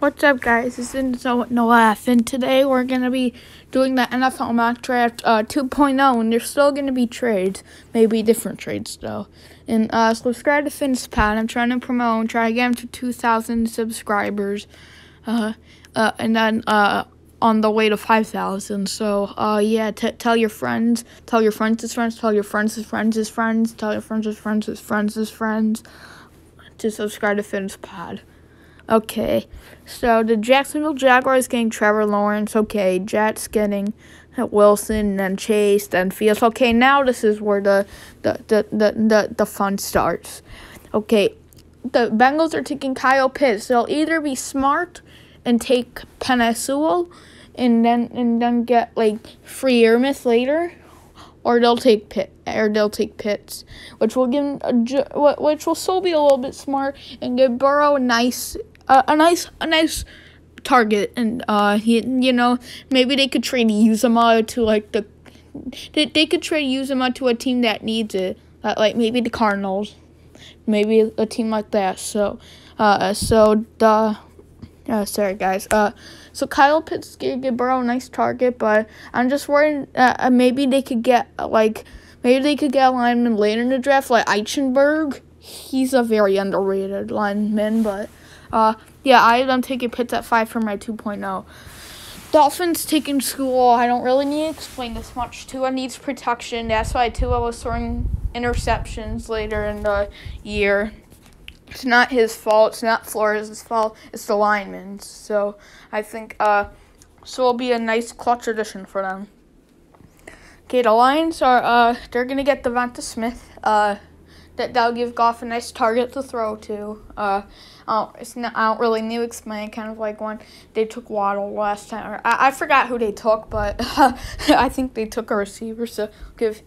What's up, guys? This is Noah, and today we're going to be doing the NFL Mock Draft 2.0, and there's still going to be trades, maybe different trades, though. And subscribe to FinSpot. I'm trying to promote and try to get him to 2,000 subscribers, and then on the way to 5,000. So, yeah, tell your friends, tell your friends' friends, tell your friends' friends' friends, tell your friends' friends' friends' friends to subscribe to FinSpot. Okay, so the Jacksonville Jaguars getting Trevor Lawrence. Okay, Jets getting Wilson, then Chase, then Fields. Okay, now this is where the fun starts. Okay, the Bengals are taking Kyle Pitts. They'll either be smart and take Penei Sewell and then get like free Ermith later, or they'll take Pitts, which will give which will still be a little bit smart and give Burrow a nice target, and maybe they could trade Uzomah to like they could trade Uzomah to a team that needs it, like maybe the Cardinals, maybe a team like that. So sorry guys. So Kyle Pitts gave Burrow a nice target, but I'm just worried maybe they could get a lineman later in the draft, like Eichenberg. He's a very underrated lineman, but yeah, I'm taking Pitts at 5 for my 2.0. Dolphins taking School. I don't really need to explain this much. Tua needs protection. That's why Tua was throwing interceptions later in the year. It's not his fault. It's not Flores' fault. It's the linemen's. So I think so it'll be a nice clutch addition for them. Okay, the Lions are they're gonna get Devonta Smith. That'll give Goff a nice target to throw to. I don't really need to explain. Kind of like when they took Waddle last time. Or I forgot who they took, but I think they took a receiver. So give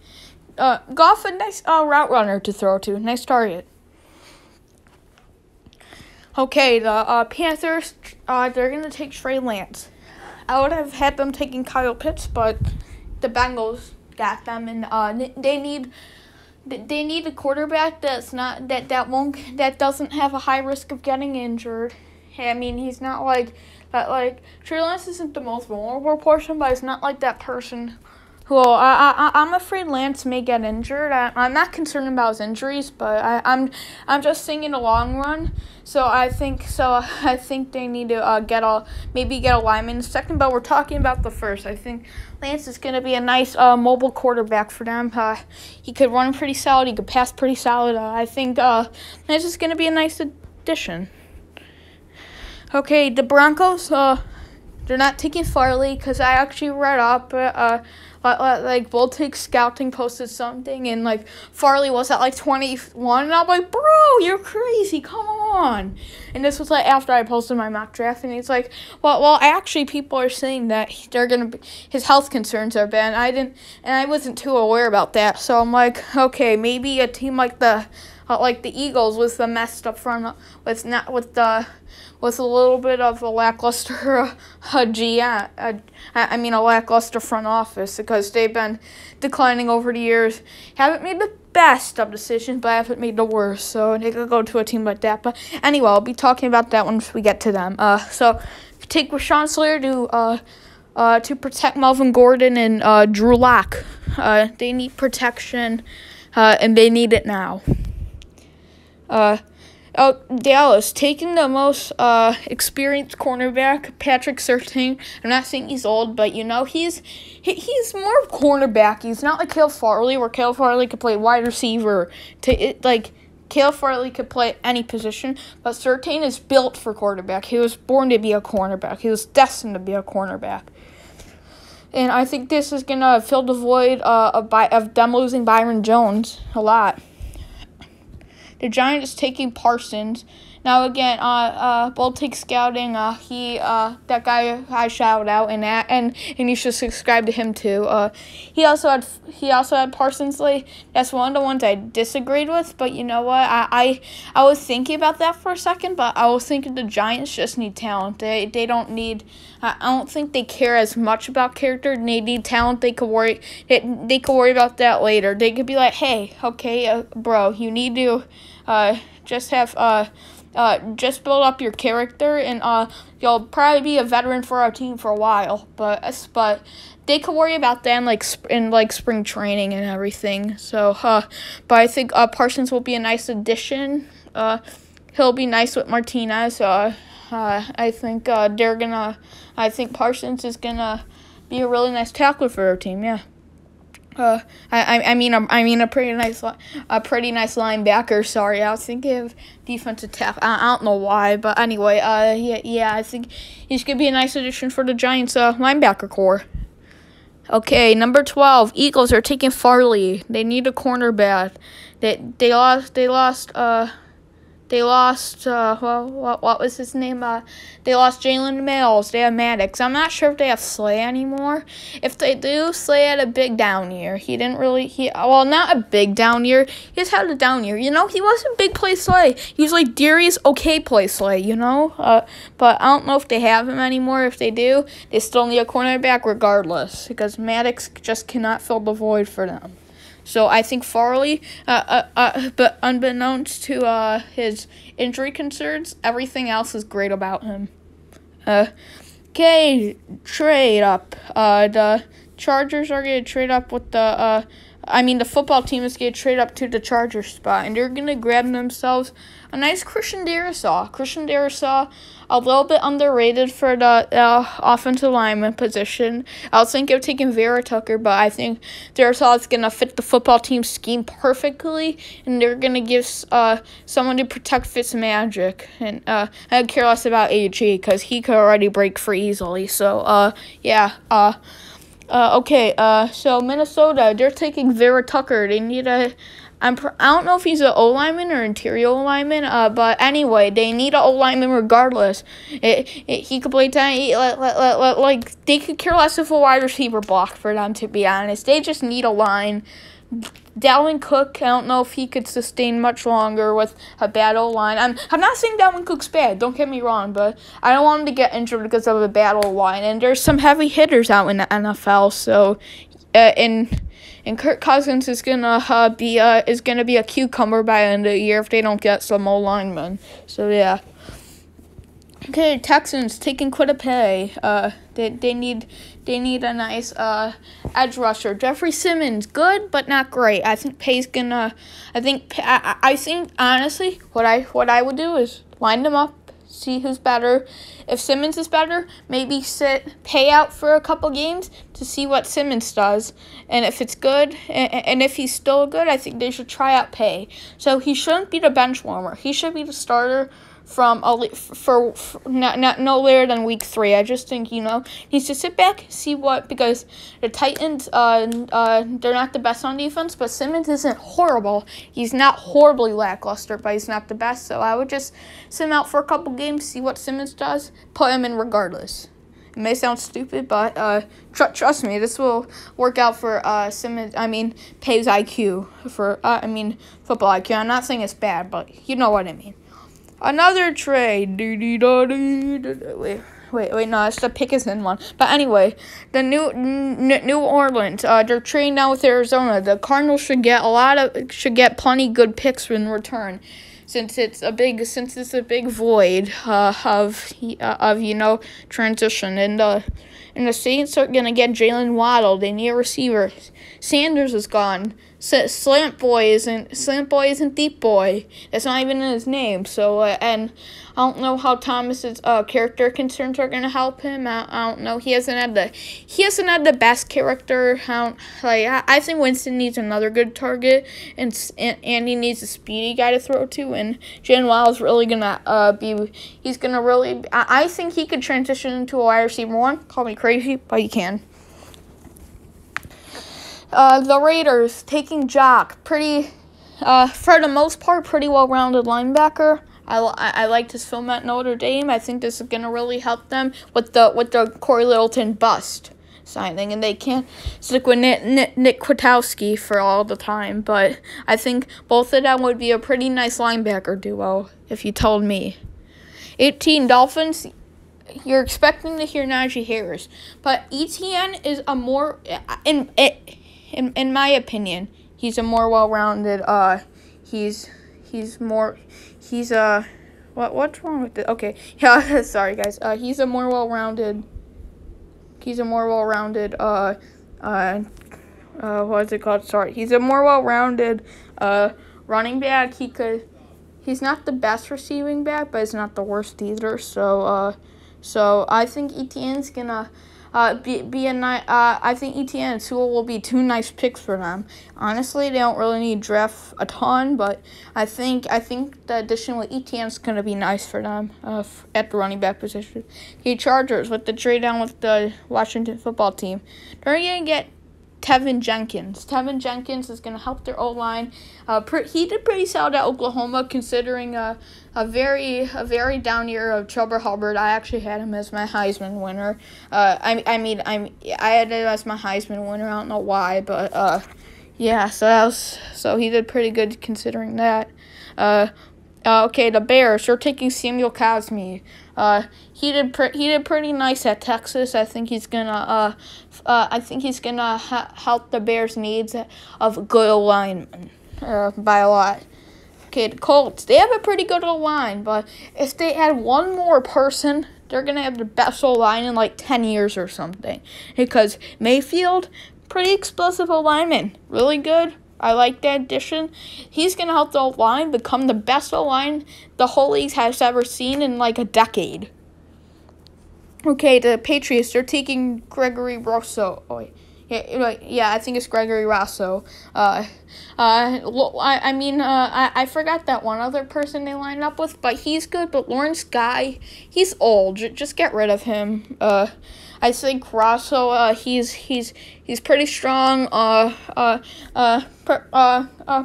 Goff a nice route runner to throw to. Nice target. Okay, the Panthers, they're going to take Trey Lance. I would have had them taking Kyle Pitts, but the Bengals got them, and they need a quarterback that doesn't have a high risk of getting injured. I mean, he's not like that. Like Trey Lance isn't the most vulnerable person, but he's not like that person who I'm afraid Lance may get injured. I'm not concerned about his injuries, but I'm just thinking in the long run. So I think they need to get a lineman in the second, but we're talking about the first. I think Lance is going to be a nice mobile quarterback for them. He could run pretty solid. He could pass pretty solid. I think Lance is going to be a nice addition. Okay, the Broncos, they're not taking Farley because I actually read up like Voltic Scouting posted something, and like Farley was at like 21, and I'm like, bro, you're crazy, come on. And this was like after I posted my mock draft, and he's like, well, actually people are saying that his health concerns are bad, and I wasn't too aware about that. So I'm like, okay, maybe a team like the Eagles with the messed up front, with a little bit of a lackluster a lackluster front office, because they've been declining over the years. Haven't made the best of decisions, but I haven't made the worst. So they could go to a team like that. But anyway, I'll be talking about that once we get to them. So take Rashawn Slater to protect Melvin Gordon and Drew Lock. They need protection, and they need it now. Dallas taking the most experienced cornerback, Patrick Surtain. I'm not saying he's old, but he's more cornerback. He's not like Caleb Farley, where Caleb Farley could play wide receiver. Caleb Farley could play any position, but Surtain is built for quarterback. He was born to be a cornerback. He was destined to be a cornerback. And I think this is gonna fill the void of them losing Byron Jones a lot. The Giants taking Parsons. Now again, Baltic Scouting. That guy I shouted out, and you should subscribe to him too. He also had Parsons. That's one of the ones I disagreed with. But you know what? I was thinking about that for a second, but I was thinking the Giants just need talent. They don't need. I don't think they care as much about character. They need talent. They could worry about that later. They could be like, hey, okay, bro, you need to just have just build up your character, and you'll probably be a veteran for our team for a while. But they could worry about that in spring training and everything. So, but I think Parsons will be a nice addition. He'll be nice with Martinez. I think I think Parsons is gonna be a really nice tackler for our team. Yeah. I mean a pretty nice linebacker. Sorry, I was thinking of defensive tackle. I don't know why, but anyway, yeah, I think he's gonna be a nice addition for the Giants' linebacker core. Okay, number 12, Eagles are taking Farley. They need a cornerback. They lost. What was his name? They lost Jalen Mills. They have Maddox. I'm not sure if they have Slay anymore. If they do, Slay had a big down year. Not a big down year. He just had a down year. He wasn't big play Slay. He was like Darius okay play Slay, But I don't know if they have him anymore. If they do, they still need a cornerback regardless, because Maddox just cannot fill the void for them. So I think Farley, but unbeknownst to his injury concerns, everything else is great about him. Okay, trade up. The Chargers are going to trade up with the football team is going to trade up to the Chargers spot, and they're going to grab themselves a nice Christian Darrisaw. Christian Darrisaw, a little bit underrated for the offensive lineman position. I was thinking of taking Vera Tucker, but I think Darrisaw is going to fit the football team scheme perfectly, and they're going to give someone to protect Fitzmagic. And I don't care less about AG, because he could already break free easily. So, yeah. So Minnesota, they're taking Vera Tucker. They need I don't know if he's an O-lineman or interior O-lineman, but anyway, they need an O-lineman regardless. He could play down, they could care less if a wide receiver blocked for them, to be honest. They just need a line. Dalvin Cook, I don't know if he could sustain much longer with a bad O-line. I'm not saying Dalvin Cook's bad, don't get me wrong, but I don't want him to get injured because of a bad O-line. And there's some heavy hitters out in the NFL, so and Kirk Cousins is gonna be a cucumber by the end of the year if they don't get some old linemen. So yeah. Okay, Texans taking Quidapay. They need a nice edge rusher. Jeffrey Simmons, good but not great. I think Pay's gonna. I think honestly, what I would do is line them up. See who's better. If Simmons is better, maybe Pay out for a couple games to see what Simmons does. And if it's good, and if he's still good, I think they should try out Pay. So he shouldn't be the bench warmer. He should be the starter from not no later than week 3. I just think needs to sit back, see because the Titans they're not the best on defense, but Simmons isn't horrible. He's not horribly lackluster, but he's not the best. So I would just sit him out for a couple games, see what Simmons does, put him in regardless. It may sound stupid, but trust me, this will work out for Simmons. Pay's IQ for football IQ. I'm not saying it's bad, but you know what I mean. Another trade. Wait, no, it's the Pickens one. But anyway, the New Orleans, they're trading now with Arizona. The Cardinals should get plenty good picks in return, since it's a big void of transition. And the Saints are gonna get Jalen Waddle. They need a receiver. Sanders is gone. Slant Boy isn't Deep Boy. That's not even in his name. So and I don't know how Thomas's character concerns are gonna help him. I don't know. He hasn't had the best character. I think Winston needs another good target, and he needs a speedy guy to throw to. And Jalen Waddle's really gonna He's gonna really. I think he could transition into a wide receiver 1. Call me crazy, but he can. The Raiders taking Jock, for the most part, pretty well-rounded linebacker. I liked his film at Notre Dame. I think this is gonna really help them with the Corey Littleton bust signing, and they can't stick with Nick Kwiatkowski for all the time. But I think both of them would be a pretty nice linebacker duo, if you told me. 18 Dolphins. You're expecting to hear Najee Harris, but ETN is a more in my opinion, he's a more well-rounded. He's What's wrong with it? Okay, yeah, sorry guys. He's a more well-rounded. What is it called? Sorry, he's a more well-rounded running back. He's not the best receiving back, but he's not the worst either. So I think Etienne's gonna be a nice. I think Etienne and Sewell will be two nice picks for them. Honestly, they don't really need draft a ton, but I think the addition with Etienne's gonna be nice for them at the running back position. The Chargers with the trade down with the Washington football team, they're gonna get Tevin Jenkins. Tevin Jenkins is going to help their O-line. He did pretty solid at Oklahoma, considering a very down year of Chuba Hubbard. I actually had him as my Heisman winner. I had him as my Heisman winner. I don't know why, but yeah. So he did pretty good considering that. Okay, the Bears. They're taking Samuel Cosmi. He did pretty nice at Texas. I think he's gonna help the Bears' needs of good alignment by a lot. Okay, the Colts. They have a pretty good line, but if they add one more person, they're gonna have the best line in like 10 years or something. Because Mayfield, pretty explosive alignment, really good. I like that addition. He's going to help the line become the best line the whole league has ever seen in like a decade. Okay, the Patriots, they're taking Gregory Rousseau. Oh, yeah, I think it's Gregory Rousseau. I forgot that one other person they lined up with, but he's good. But Lawrence Guy, he's old. Just get rid of him. I think Rousseau, he's pretty strong.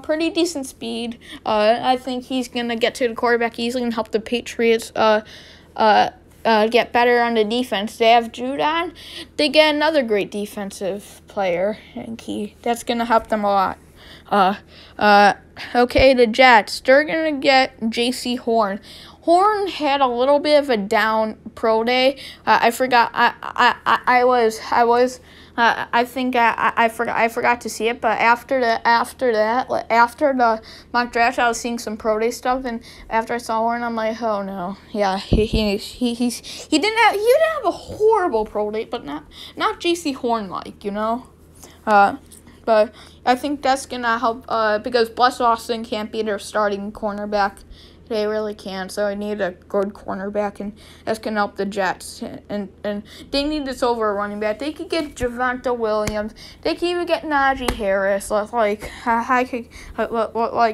Pretty decent speed. I think he's gonna get to the quarterback easily and help the Patriots get better on the defense. They have Judon. They get another great defensive player, and that's gonna help them a lot. Okay, the Jets. They're gonna get J.C. Horn. Horn had a little bit of a down pro day. I forgot to see it, but after the mock draft, I was seeing some pro day stuff, and after I saw Horn, I'm like, oh no, yeah, he didn't have a horrible pro day, but not J.C. Horn like, you know, but I think that's gonna help because Bless Austin can't be their starting cornerback. They really can't, so I need a good cornerback, and that's going to help the Jets. And they need this over a running back. They could get Javonte Williams. They could even get Najee Harris.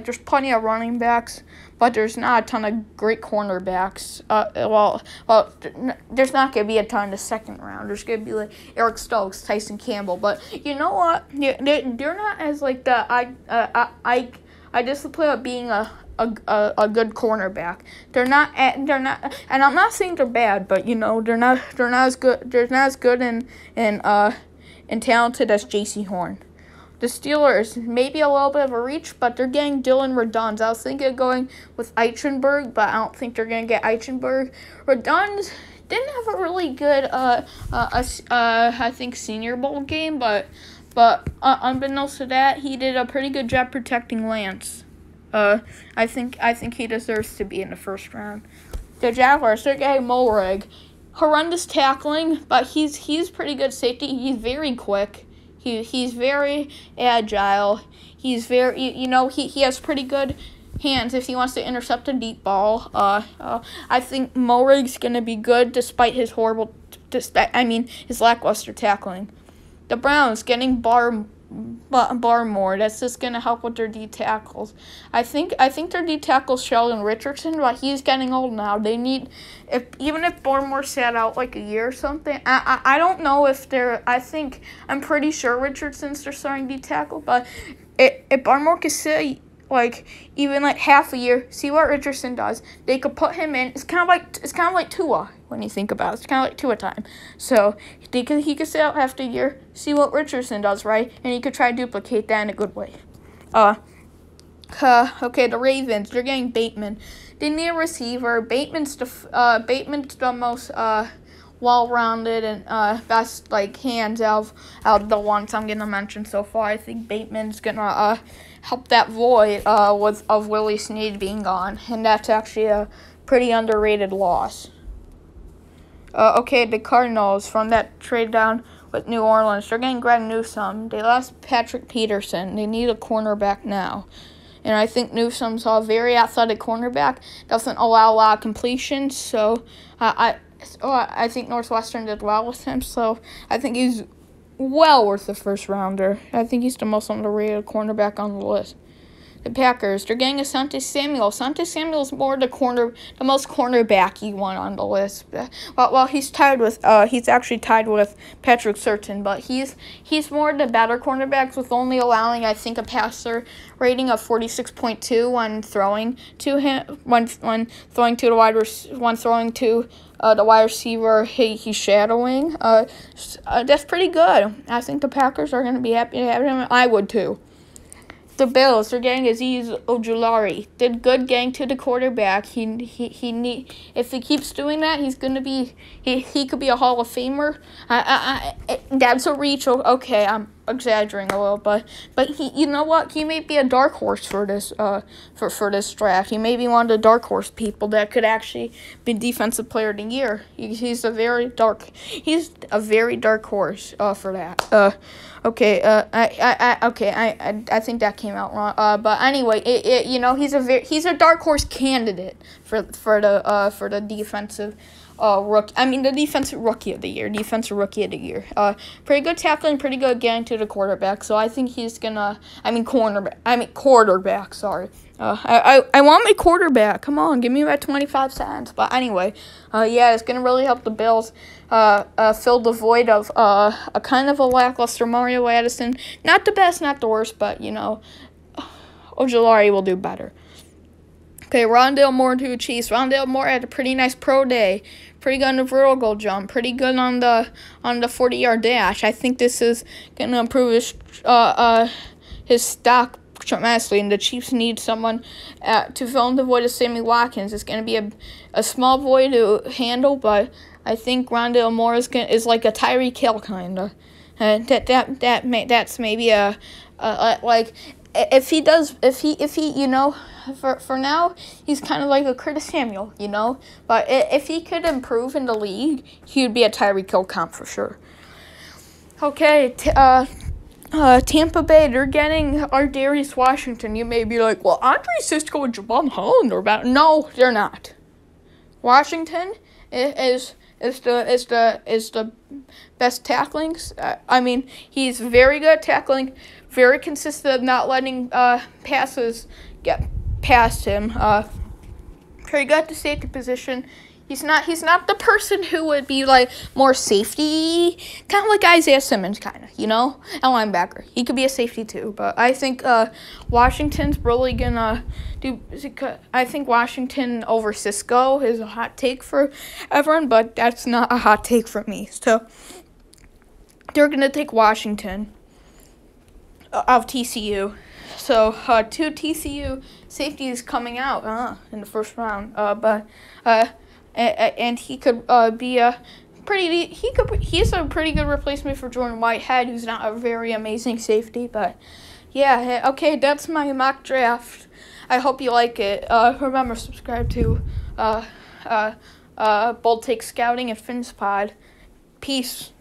There's plenty of running backs, but there's not a ton of great cornerbacks. There's not going to be a ton in the second round. There's going to be like Eric Stokes, Tyson Campbell, but you know what? They're not as like the I just play up being a good cornerback. They're not, and I'm not saying they're bad, but you know they're not as good. They're not as good and talented as J.C. Horn. The Steelers, maybe a little bit of a reach, but they're getting Dylan Redunz. I was thinking of going with Eichenberg, but I don't think they're gonna get Eichenberg. Redunz didn't have a really good I think Senior Bowl game, but unbeknownst to that, he did a pretty good job protecting Lance. I think he deserves to be in the first round. The Jaguars, they're getting Mulrig. Horrendous tackling, but he's pretty good safety. He's very quick. He's very agile. He's very, he has pretty good hands if he wants to intercept a deep ball. I think Mulrig's gonna be good despite his his lackluster tackling. The Browns getting Barmore. That's just gonna help with their D tackles. I think their D tackle's Sheldon Richardson, but he's getting old now. They need even if Barmore sat out like a year or something. I don't know if they're. I'm pretty sure Richardson's their starting D tackle, but if Barmore could sit like even like half a year, see what Richardson does. They could put him in. It's kind of like Tua when you think about it. It's kind of like Tua time. So he could sit out half the year, see what Richardson does, right, and he could try to duplicate that in a good way. Okay, the Ravens, they're getting Bateman. They need a receiver. Bateman's the most well-rounded and best hands out of the ones I'm gonna mention so far. I think Bateman's gonna help that void of Willie Snead being gone, and that's actually a pretty underrated loss. Okay, the Cardinals, from that trade down with New Orleans, they're getting Greg Newsome. They lost Patrick Peterson. They need a cornerback now. And I think Newsome's a very athletic cornerback. Doesn't allow a lot of completions, so I think Northwestern did well with him. So I think he's well worth the first rounder. I think he's the most underrated cornerback on the list. The Packers, they're getting Asante Samuel. Asante Samuel's more the most cornerbacky one on the list. Well, he's actually tied with Patrick Surtain, but he's more the better cornerbacks, with only allowing, I think, a passer rating of 46.2 when throwing to him, when throwing to the the wide receiver he's shadowing. That's pretty good. I think the Packers are going to be happy to have him. I would too. The Bills, they're getting Azeez Ojulari. Did good getting to the quarterback. If he keeps doing that, he's gonna be he could be a Hall of Famer. That's a reach. Okay, I'm exaggerating a little, but you know what? He may be a dark horse for this for this draft. He may be one of the dark horse people that could actually be Defensive Player of the Year. He's a very dark horse for that. Okay. I think that came out wrong. But anyway, he's a dark horse candidate for the defensive the defensive rookie of the year. Pretty good tackling, pretty good getting to the quarterback. So I think he's gonna. Quarterback. Sorry. I want my quarterback. Come on, give me that 25 cents. But anyway, it's gonna really help the Bills fill the void of a kind of a lackluster Mario Addison. Not the best, not the worst, but Ojulari will do better. Okay, Rondale Moore to the Chiefs. Rondale Moore had a pretty nice pro day. Pretty good on the vertical jump. Pretty good on the 40-yard dash. I think this is gonna improve his stock tremendously, and the Chiefs need someone to fill in the void of Sammy Watkins. It's gonna be a small void to handle, but I think Rondale Moore is like a Tyreek Hill kinda. That's maybe if he for now, he's kind of like a Curtis Samuel, But if he could improve in the league, he would be a Tyreek Hill comp for sure. Okay, Tampa Bay, they're getting Ardarius Washington. You may be like, well, Andre Cisco and Javon Holland are about. No, they're not. Washington is the best tackling. He's very good at tackling, very consistent of not letting passes get past him. Pretty good at the safety position. He's not the person who would be like more safety, kind of like Isaiah Simmons, a linebacker. He could be a safety too, but I think Washington's really gonna do. I think Washington over Cisco is a hot take for everyone, but that's not a hot take for me. So they're gonna take Washington of TCU. So two TCU safeties coming out in the first round, and he could be he's a pretty good replacement for Jordan Whitehead, who's not a very amazing safety, but okay, that's my mock draft. I hope you like it. Remember, subscribe to Bold Take Scouting and FinSpod. Peace.